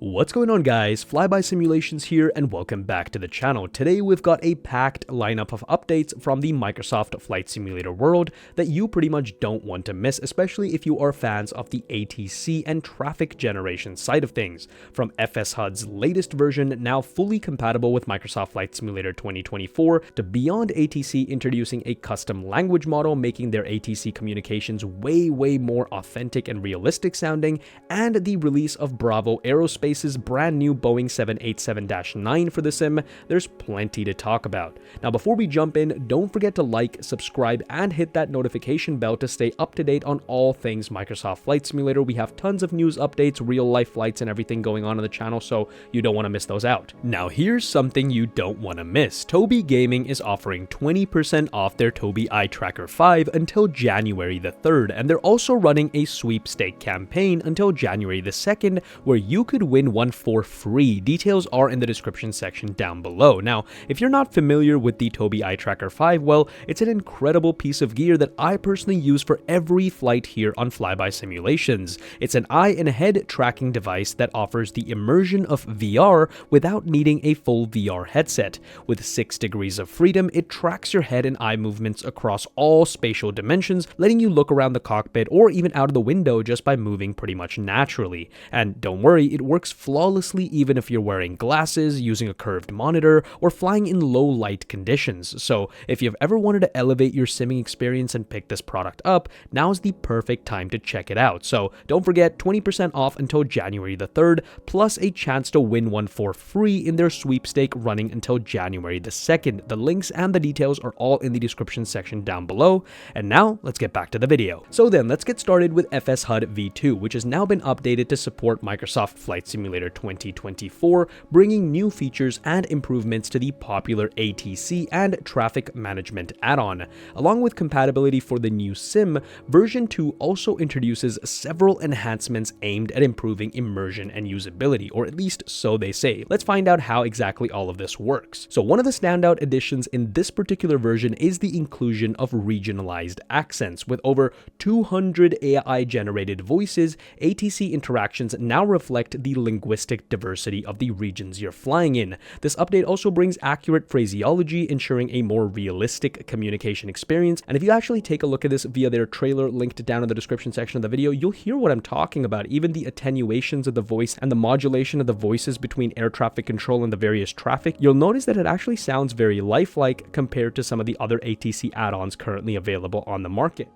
What's going on, guys? FlyBy Simulations here and welcome back to the channel. Today we've got a packed lineup of updates from the Microsoft Flight Simulator world that you pretty much don't want to miss, especially if you are fans of the ATC and traffic generation side of things. From FSHud's latest version, now fully compatible with Microsoft Flight Simulator 2024, to BeyondATC introducing a custom language model, making their ATC communications way more authentic and realistic sounding, and the release of BravoAirspace's brand new Boeing 787-9 for the sim. There's plenty to talk about. Now, before we jump in, don't forget to like, subscribe, and hit that notification bell to stay up to date on all things Microsoft Flight Simulator. We have tons of news updates, real-life flights, and everything going on the channel, so you don't want to miss those out. Now, here's something you don't want to miss. Tobii Gaming is offering 20% off their Tobii Eye Tracker 5 until January the 3rd, and they're also running a sweepstake campaign until January the 2nd, where you could win one for free. Details are in the description section down below. Now, if you're not familiar with the Tobii Eye Tracker 5, well, it's an incredible piece of gear that I personally use for every flight here on FlyBy Simulations. It's an eye and head tracking device that offers the immersion of VR without needing a full VR headset. With 6 degrees of freedom, it tracks your head and eye movements across all spatial dimensions, letting you look around the cockpit or even out of the window just by moving pretty much naturally. And don't worry, it works flawlessly even if you're wearing glasses, using a curved monitor, or flying in low light conditions. So if you've ever wanted to elevate your simming experience and pick this product up, now's the perfect time to check it out. So don't forget, 20% off until January the 3rd, plus a chance to win one for free in their sweepstake running until January the 2nd. The links and the details are all in the description section down below. And now let's get back to the video. So then let's get started with FSHud v2, which has now been updated to support Microsoft Flight Simulator 2024, bringing new features and improvements to the popular ATC and traffic management add-on. Along with compatibility for the new sim, version 2 also introduces several enhancements aimed at improving immersion and usability, or at least so they say. Let's find out how exactly all of this works. So one of the standout additions in this particular version is the inclusion of regionalized accents. With over 200 AI-generated voices, ATC interactions now reflect the linguistic diversity of the regions you're flying in. This update also brings accurate phraseology, ensuring a more realistic communication experience. And if you actually take a look at this via their trailer linked down in the description section of the video, you'll hear what I'm talking about. Even the attenuations of the voice and the modulation of the voices between air traffic control and the various traffic, you'll notice that it actually sounds very lifelike compared to some of the other ATC add-ons currently available on the market.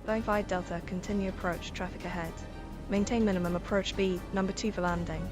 FlyBy Delta, continue approach, traffic ahead. Maintain minimum approach speed, number 2 for landing.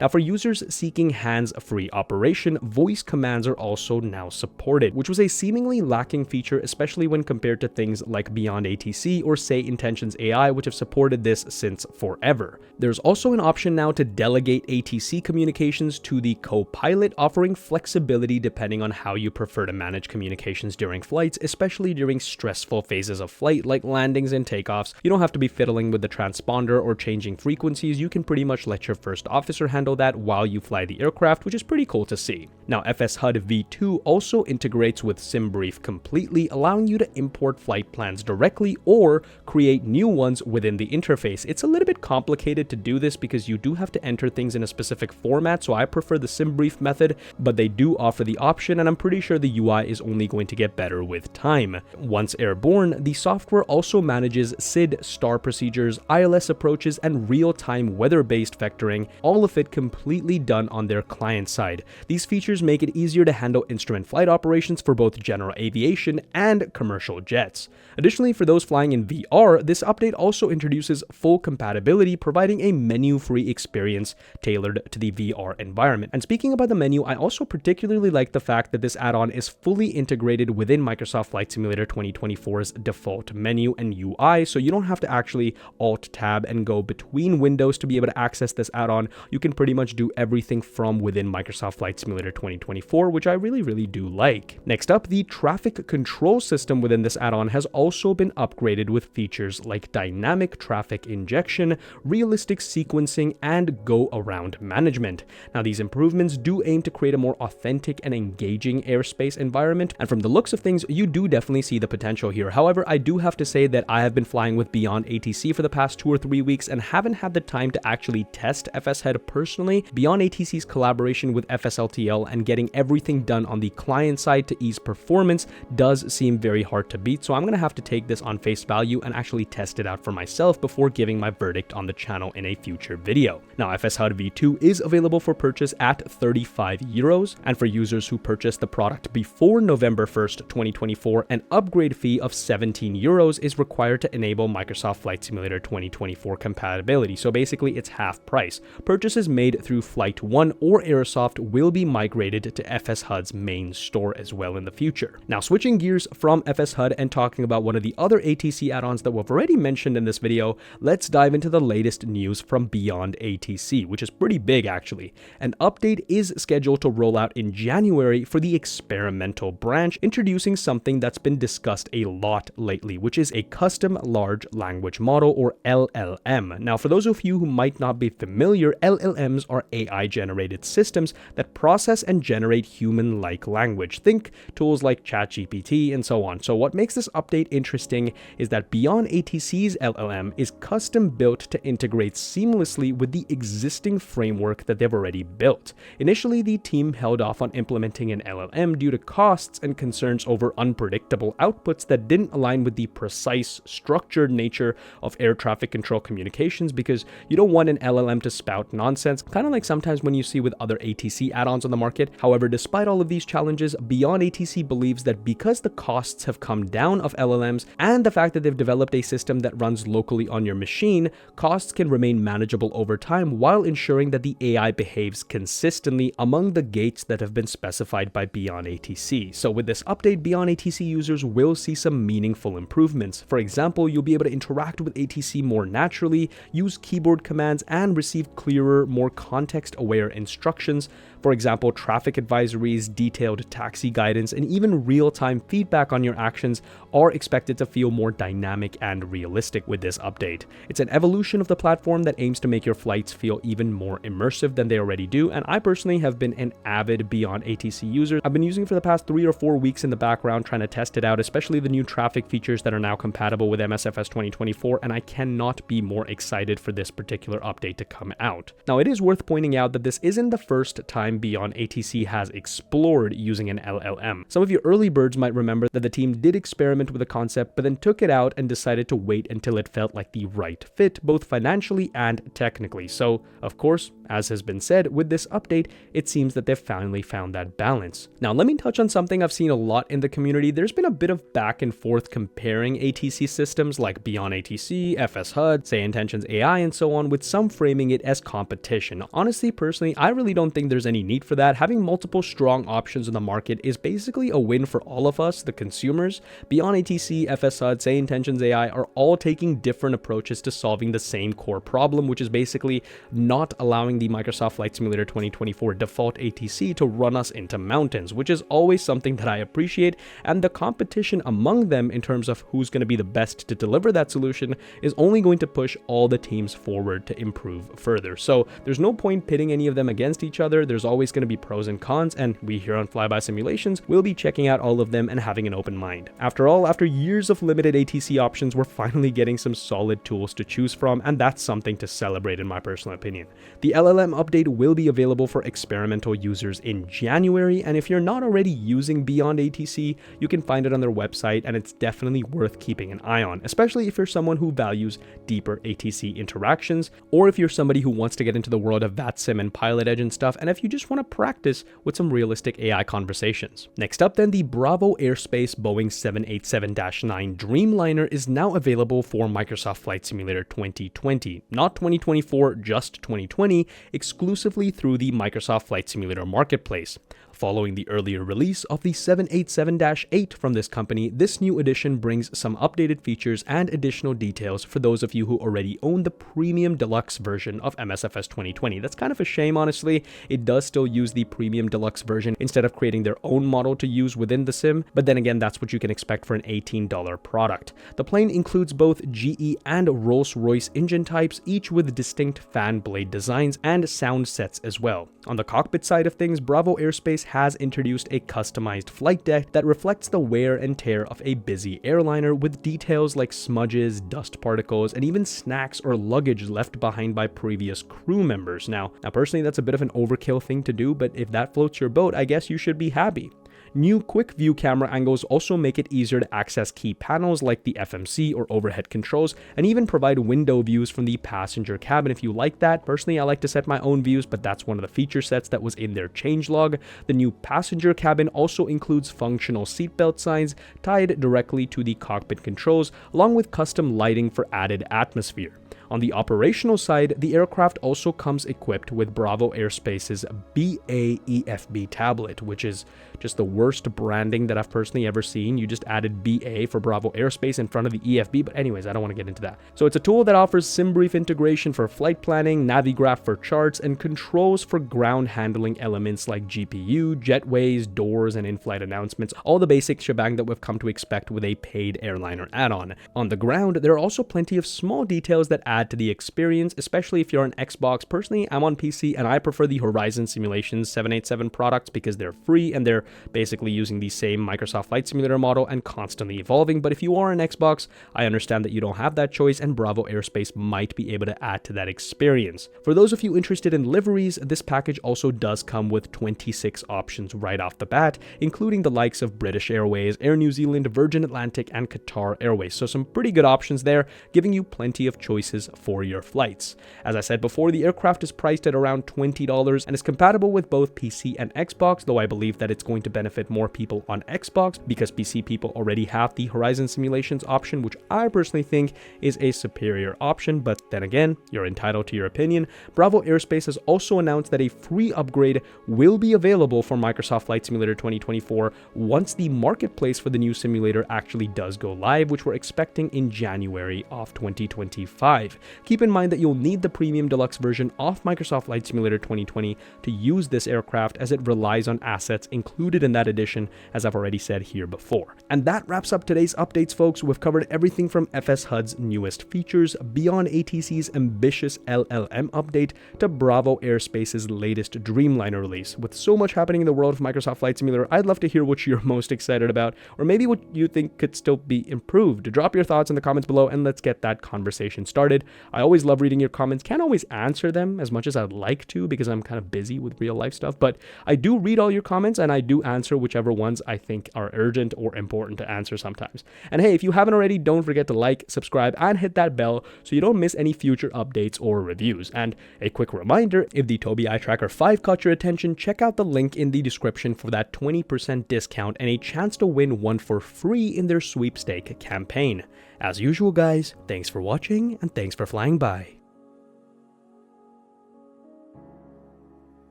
Now, for users seeking hands-free operation, voice commands are also now supported, which was a seemingly lacking feature, especially when compared to things like BeyondATC or Say Intentions AI, which have supported this since forever. There's also an option now to delegate ATC communications to the co-pilot, offering flexibility depending on how you prefer to manage communications during flights, especially during stressful phases of flight like landings and takeoffs. You don't have to be fiddling with the transponder or changing frequencies. You can pretty much let your first officer handle that while you fly the aircraft, which is pretty cool to see. Now, FSHud v2 also integrates with SimBrief completely, allowing you to import flight plans directly or create new ones within the interface. It's a little bit complicated to do this because you do have to enter things in a specific format, so I prefer the SimBrief method, but they do offer the option, and I'm pretty sure the UI is only going to get better with time. Once airborne, the software also manages SID star procedures, ILS approaches, and real-time weather-based vectoring, all of it completely done on their client side. These features make it easier to handle instrument flight operations for both general aviation and commercial jets. Additionally, for those flying in VR, this update also introduces full compatibility, providing a menu-free experience tailored to the VR environment. And speaking about the menu, I also particularly like the fact that this add-on is fully integrated within Microsoft Flight Simulator 2024's default menu and UI, so you don't have to actually Alt-Tab and go between windows to be able to access this add-on. You can pretty much do everything from within Microsoft Flight Simulator 2024, which I really do like. Next up, the traffic control system within this add-on has also been upgraded with features like dynamic traffic injection, realistic sequencing, and go-around management. Now, these improvements do aim to create a more authentic and engaging airspace environment, and from the looks of things, you do definitely see the potential here. However, I do have to say that I have been flying with BeyondATC for the past 2 or 3 weeks and haven't had the time to actually test FSHud personally. BeyondATC's collaboration with FSLTL and getting everything done on the client side to ease performance does seem very hard to beat, so I'm going to have to take this on face value and actually test it out for myself before giving my verdict on the channel in a future video. Now, FSHud V2 is available for purchase at 35 euros, and for users who purchase the product before November 1st, 2024, an upgrade fee of 17 euros is required to enable Microsoft Flight Simulator 2024 compatibility, so basically it's half price. Purchases made through Flight 1 or Aerosoft will be migrated to FSHud's main store as well in the future. Now, switching gears from FSHud and talking about one of the other ATC add-ons that we've already mentioned in this video, let's dive into the latest news from BeyondATC, which is pretty big actually. An update is scheduled to roll out in January for the experimental branch, introducing something that's been discussed a lot lately, which is a custom large language model, or LLM. Now, for those of you who might not be familiar, LLMs are AI-generated systems that process and generate human-like language. Think tools like ChatGPT and so on. So what makes this update interesting is that BeyondATC's LLM is custom built to integrate seamlessly with the existing framework that they've already built. Initially, the team held off on implementing an LLM due to costs and concerns over unpredictable outputs that didn't align with the precise, structured nature of air traffic control communications, because you don't want an LLM to spout nonsense, kind of like sometimes when you see with other ATC add-ons on the market. However, despite all of these challenges, BeyondATC believes that because the costs have come down of LLMs and the fact that they've developed a system that runs locally on your machine, costs can remain manageable over time while ensuring that the AI behaves consistently among the gates that have been specified by BeyondATC. So with this update, BeyondATC users will see some meaningful improvements. For example, you'll be able to interact with ATC more naturally, use keyboard commands, and receive clearer, more context-aware instructions. For example, traffic advisories, detailed taxi guidance, and even real-time feedback on your actions are expected to feel more dynamic and realistic with this update. It's an evolution of the platform that aims to make your flights feel even more immersive than they already do, and I personally have been an avid BeyondATC user. I've been using it for the past 3 or 4 weeks in the background trying to test it out, especially the new traffic features that are now compatible with MSFS 2024, and I cannot be more excited for this particular update to come out. Now, it is worth pointing out that this isn't the first time BeyondATC has explored using an LLM. Some of your early birds might remember that the team did experiment with the concept, but then took it out and decided to wait until it felt like the right fit, both financially and technically. So, of course, as has been said, with this update, it seems that they've finally found that balance. Now, let me touch on something I've seen a lot in the community. There's been a bit of back and forth comparing ATC systems like BeyondATC, FSHud, Say Intentions AI, and so on, with some framing it as competition. Honestly, personally, I really don't think there's any need for that. Having multiple strong options in the market is basically a win for all of us, the consumers. BeyondATC, FSHud, Say Intentions AI are all taking different approaches to solving the same core problem, which is basically not allowing the Microsoft Flight Simulator 2024 default ATC to run us into mountains, which is always something that I appreciate, and the competition among them in terms of who's going to be the best to deliver that solution is only going to push all the teams forward to improve further. So there's no point pitting any of them against each other. There's always going to be pros and cons, and we here on FlyBy Simulations will be checking out all of them and having an open mind. After all, after years of limited ATC options, we're finally getting some solid tools to choose from, and that's something to celebrate in my personal opinion. The LLM update will be available for experimental users in January, and if you're not already using BeyondATC, you can find it on their website, and it's definitely worth keeping an eye on, especially if you're someone who values deeper ATC interactions, or if you're somebody who wants to get into the world of VATSIM and Pilot Edge and stuff, and if you just want to practice with some realistic AI conversations. Next up then, the BravoAirspace Boeing 787-9 Dreamliner is now available for Microsoft Flight Simulator 2020, not 2024, just 2020, exclusively through the Microsoft Flight Simulator marketplace. Following the earlier release of the 787-8 from this company, this new edition brings some updated features and additional details for those of you who already own the premium deluxe version of MSFS 2020. That's kind of a shame, honestly. It does still use the premium deluxe version instead of creating their own model to use within the sim, but then again, that's what you can expect for an $18 product. The plane includes both GE and Rolls-Royce engine types, each with distinct fan blade designs and sound sets as well. On the cockpit side of things, BravoAirspace has introduced a customized flight deck that reflects the wear and tear of a busy airliner, with details like smudges, dust particles, and even snacks or luggage left behind by previous crew members. Now personally, that's a bit of an overkill thing to do, but if that floats your boat, I guess you should be happy. New quick view camera angles also make it easier to access key panels like the FMC or overhead controls, and even provide window views from the passenger cabin if you like that. Personally, I like to set my own views, but that's one of the feature sets that was in their changelog. The new passenger cabin also includes functional seatbelt signs tied directly to the cockpit controls, along with custom lighting for added atmosphere. On the operational side, the aircraft also comes equipped with BravoAirspace's BA-EFB tablet, which is just the worst branding that I've personally ever seen. You just added BA for BravoAirspace in front of the EFB, but anyways, I don't want to get into that. So it's a tool that offers SimBrief integration for flight planning, Navigraph for charts, and controls for ground handling elements like GPU, jetways, doors, and in-flight announcements, all the basic shebang that we've come to expect with a paid airliner add-on. On the ground, there are also plenty of small details that add to the experience, especially if you're on Xbox. Personally, I'm on PC and I prefer the Horizon Simulations 787 products because they're free and they're basically using the same Microsoft Flight Simulator model and constantly evolving. But if you are on Xbox, I understand that you don't have that choice, and BravoAirspace might be able to add to that experience. For those of you interested in liveries, this package also does come with 26 options right off the bat, including the likes of British Airways, Air New Zealand, Virgin Atlantic, and Qatar Airways. So some pretty good options there, giving you plenty of choices for your flights. As I said before, the aircraft is priced at around $20 and is compatible with both PC and Xbox, though I believe that it's going to benefit more people on Xbox because PC people already have the Horizon Simulations option, which I personally think is a superior option, but then again, you're entitled to your opinion. BravoAirspace has also announced that a free upgrade will be available for Microsoft Flight Simulator 2024 once the marketplace for the new simulator actually does go live, which we're expecting in January of 2025. Keep in mind that you'll need the premium deluxe version of Microsoft Flight Simulator 2020 to use this aircraft, as it relies on assets included in that edition, as I've already said here before. And that wraps up today's updates, folks. We've covered everything from FSHud's newest features, BeyondATC's ambitious LLM update, to BravoAirspace's latest Dreamliner release. With so much happening in the world of Microsoft Flight Simulator, I'd love to hear what you're most excited about, or maybe what you think could still be improved. Drop your thoughts in the comments below and let's get that conversation started. I always love reading your comments. Can't always answer them as much as I'd like to because I'm kind of busy with real life stuff, but I do read all your comments and I do answer whichever ones I think are urgent or important to answer sometimes. And hey, if you haven't already, don't forget to like, subscribe, and hit that bell so you don't miss any future updates or reviews. And a quick reminder, if the Tobii Eye Tracker 5 caught your attention, check out the link in the description for that 20% discount and a chance to win one for free in their sweepstake campaign. As usual, guys, thanks for watching and thanks for flying by.